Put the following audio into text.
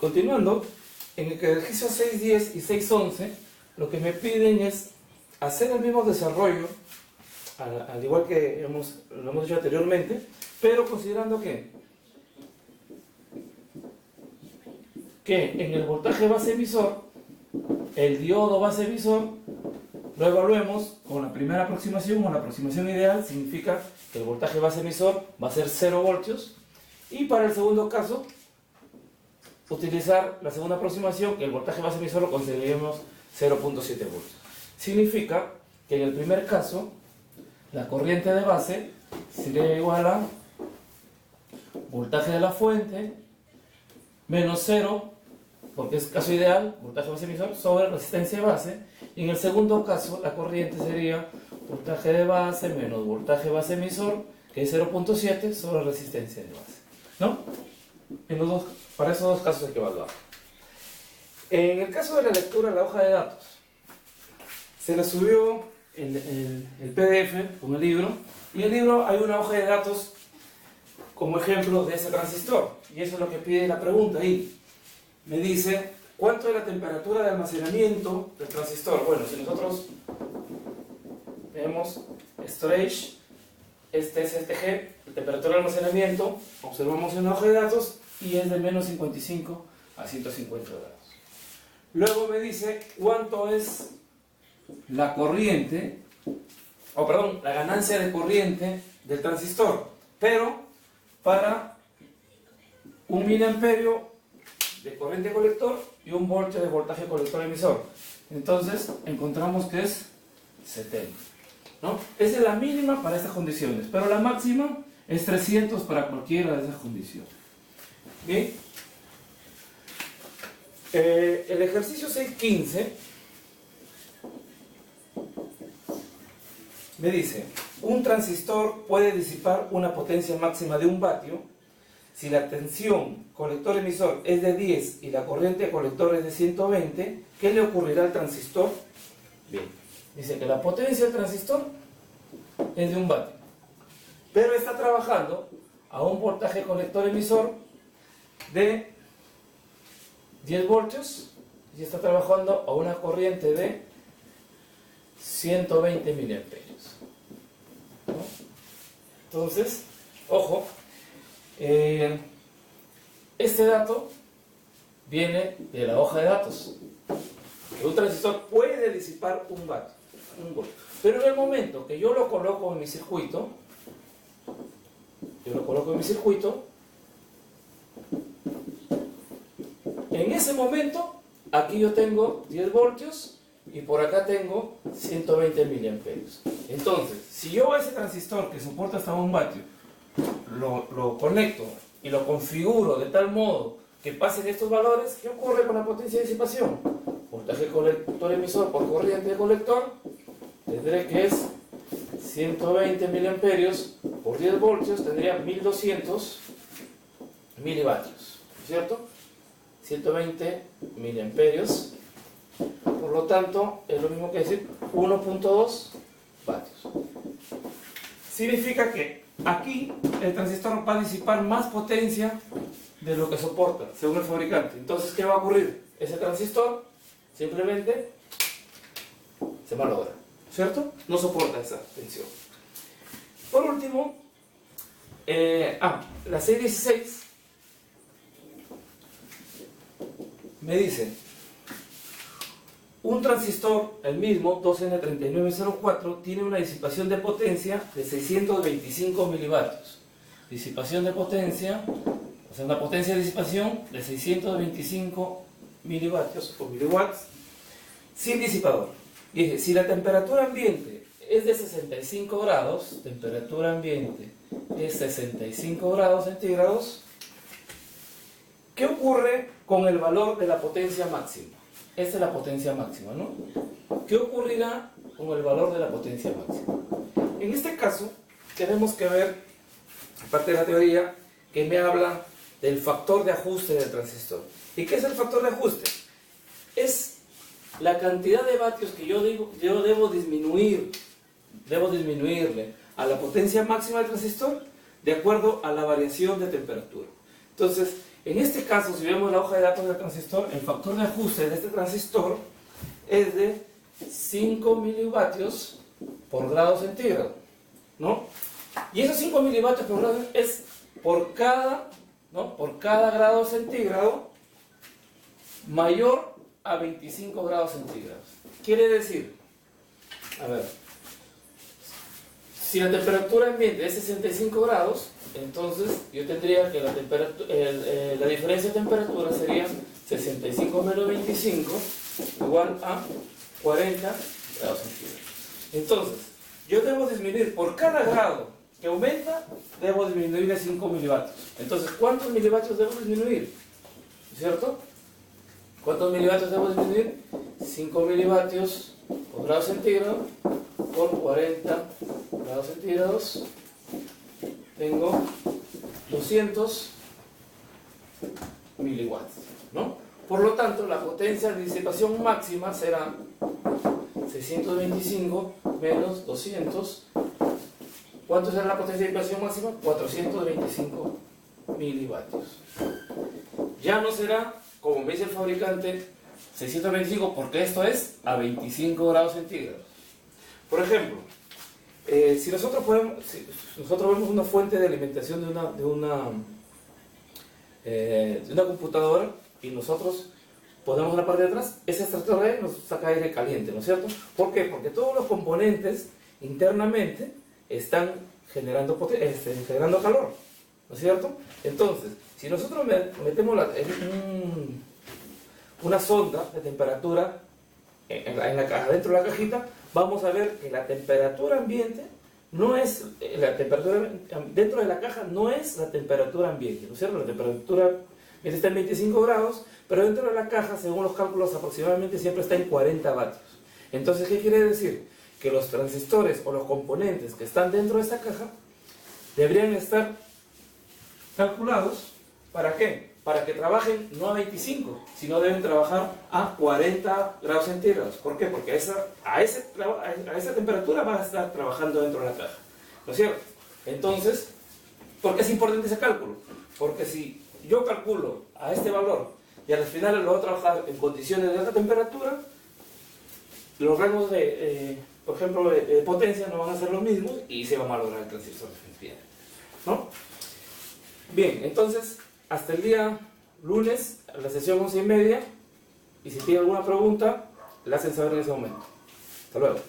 Continuando, en el ejercicio 6.10 y 6.11, lo que me piden es hacer el mismo desarrollo, al igual que lo hemos hecho anteriormente, pero considerando que en el voltaje base emisor, el diodo base emisor, lo evaluemos con la primera aproximación o la aproximación ideal, significa que el voltaje base emisor va a ser 0 voltios, y para el segundo caso, utilizar la segunda aproximación, que el voltaje base emisor lo conseguiremos 0.7 voltios. Significa que en el primer caso, la corriente de base sería igual a voltaje de la fuente menos 0, porque es caso ideal, voltaje base emisor, sobre resistencia de base. Y en el segundo caso, la corriente sería voltaje de base menos voltaje base emisor, que es 0.7, sobre resistencia de base. ¿No? Para esos dos casos hay que evaluar. En el caso de la lectura de la hoja de datos, se le subió el PDF con el libro, y en el libro hay una hoja de datos como ejemplo de ese transistor, y eso es lo que pide la pregunta ahí. Me dice, ¿cuánto es la temperatura de almacenamiento del transistor? Bueno, si nosotros vemos storage, este es STG, la temperatura de almacenamiento, observamos en la hoja de datos, y es de menos 55 a 150 grados. Luego me dice cuánto es la corriente, la ganancia de corriente del transistor, pero para 1 miliamperio de corriente colector y 1 voltio de voltaje colector emisor. Entonces encontramos que es 70, ¿no? Esa es la mínima para estas condiciones, pero la máxima es 300 para cualquiera de esas condiciones. Bien. El ejercicio 6.15 me dice, un transistor puede disipar una potencia máxima de 1 vatio si la tensión colector-emisor es de 10 y la corriente colector es de 120. ¿Qué le ocurrirá al transistor? Bien, dice que la potencia del transistor es de 1 vatio, pero está trabajando a un voltaje colector-emisor de 10 voltios y está trabajando a una corriente de 120 miliamperios, ¿no? Entonces, ojo, este dato viene de la hoja de datos, que un transistor puede disipar 1 vatio, 1 voltio, pero en el momento que yo lo coloco en mi circuito, en ese momento, aquí yo tengo 10 voltios y por acá tengo 120 miliamperios. Entonces, si yo a ese transistor que soporta hasta 1 vatio lo conecto y lo configuro de tal modo que pasen estos valores, ¿qué ocurre con la potencia de disipación? Voltaje colector emisor por corriente de colector, tendré que es 120 miliamperios por 10 voltios, tendría 1200 milivatios, ¿cierto? 120 miliamperios, por lo tanto es lo mismo que decir 1.2 vatios. Significa que aquí el transistor va a disipar más potencia de lo que soporta, según el fabricante. Entonces, ¿qué va a ocurrir? Ese transistor simplemente se malogra, ¿cierto? No soporta esa tensión. Por último, la 6.16 me dice, un transistor, el mismo, 2N3904, tiene una disipación de potencia de 625 milivatios. Disipación de potencia, o sea, una potencia de disipación de 625 milivatios o miliwatts, sin disipador. Y dice, si la temperatura ambiente es de 65 grados, temperatura ambiente es 65 grados centígrados, ¿qué ocurre con el valor de la potencia máxima? Esta es la potencia máxima, ¿no? ¿Qué ocurrirá con el valor de la potencia máxima? En este caso, tenemos que ver, aparte de la teoría, que me habla del factor de ajuste del transistor. ¿Y qué es el factor de ajuste? Es la cantidad de vatios que yo debo disminuirle a la potencia máxima del transistor de acuerdo a la variación de temperatura. Entonces, En este caso, si vemos la hoja de datos del transistor, el factor de ajuste de este transistor es de 5 milivatios por grado centígrado, ¿no? Y esos 5 milivatios por grado es por cada, ¿no? Por cada grado centígrado mayor a 25 grados centígrados. Quiere decir, a ver, si la temperatura ambiente es 65 grados, entonces yo tendría que la diferencia de temperatura sería 65 menos 25 igual a 40 grados centígrados. Entonces, yo debo disminuir por cada grado que aumenta, debo disminuir de 5 milivatios. Entonces, ¿cuántos milivatios debo disminuir? ¿Cierto? ¿Cuántos milivatios debo disminuir? 5 milivatios por grado centígrado por 40 grados centígrados. Tengo 200 miliwatts, ¿no? Por lo tanto, la potencia de disipación máxima será 625 menos 200. ¿Cuánto será la potencia de disipación máxima? 425 milivatios. Ya no será, como me dice el fabricante, 625 porque esto es a 25 grados centígrados. Por ejemplo, si nosotros vemos una fuente de alimentación de una computadora y nosotros ponemos en la parte de atrás, ese extractor de aire nos saca aire caliente, ¿no es cierto? ¿Por qué? Porque todos los componentes internamente están generando calor, ¿no es cierto? Entonces, si nosotros metemos una sonda de temperatura en la caja, dentro de la cajita, vamos a ver que la temperatura ambiente no es la temperatura dentro de la caja, no es la temperatura ambiente, ¿no es cierto? La temperatura ambiente está en 25 grados, pero dentro de la caja, según los cálculos, aproximadamente siempre está en 40 vatios. Entonces, ¿qué quiere decir? Que los transistores o los componentes que están dentro de esta caja deberían estar calculados, ¿para qué? Para que trabajen no a 25, sino deben trabajar a 40 grados centígrados. ¿Por qué? Porque a esa temperatura van a estar trabajando dentro de la caja, ¿no es cierto? Entonces, ¿por qué es importante ese cálculo? Porque si yo calculo a este valor y al final lo voy a trabajar en condiciones de alta temperatura, los rangos por ejemplo, de potencia no van a ser los mismos y se va a malograr el transistor, ¿no? Bien, entonces, hasta el día lunes, a la sesión 11:30, y si tiene alguna pregunta, la hacen saber en ese momento. Hasta luego.